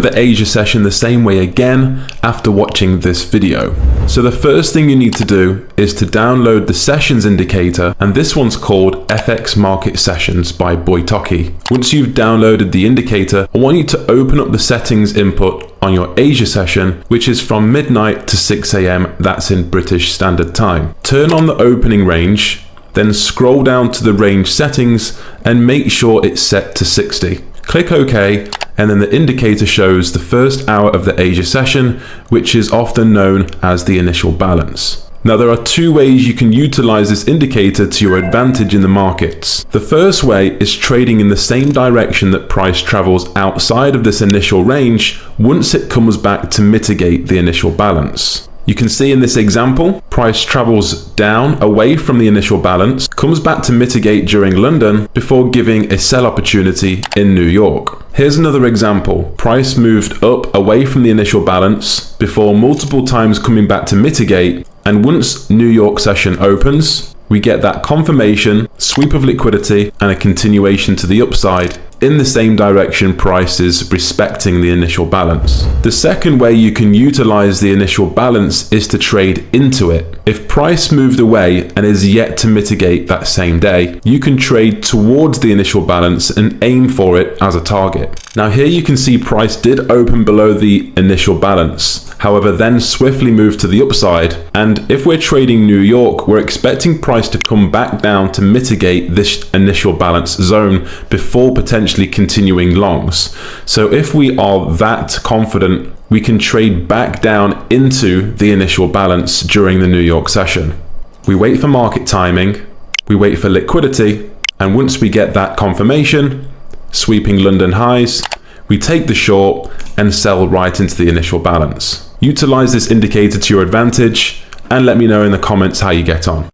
the Asia session the same way again after watching this video. So the first thing you need to do is to download the sessions indicator, and this one's called FX Market Sessions by Boitoki. Once you've downloaded the indicator, I want you to open up the settings input on your Asia session, which is from midnight to 6 AM, that's in British Standard Time. Turn on the opening range, then scroll down to the range settings and make sure it's set to 60. Click OK, and then the indicator shows the first hour of the Asia session, which is often known as the initial balance. Now, there are two ways you can utilize this indicator to your advantage in the markets. The first way is trading in the same direction that price travels outside of this initial range once it comes back to mitigate the initial balance. You can see in this example, price travels down away from the initial balance, comes back to mitigate during London before giving a sell opportunity in New York. Here's another example. Price moved up away from the initial balance before multiple times coming back to mitigate, and once New York session opens, we get that confirmation, sweep of liquidity, and a continuation to the upside in the same direction price is respecting the initial balance. The second way you can utilize the initial balance is to trade into it. If price moved away and is yet to mitigate that same day, you can trade towards the initial balance and aim for it as a target. Now here you can see price did open below the initial balance, however then swiftly moved to the upside, and if we're trading New York, we're expecting price to come back down to mitigate this initial balance zone before potentially continuing longs. So if we are that confident, we can trade back down into the initial balance during the New York session. We wait for market timing, we wait for liquidity, and once we get that confirmation, sweeping London highs, we take the short and sell right into the initial balance. Utilize this indicator to your advantage and let me know in the comments how you get on.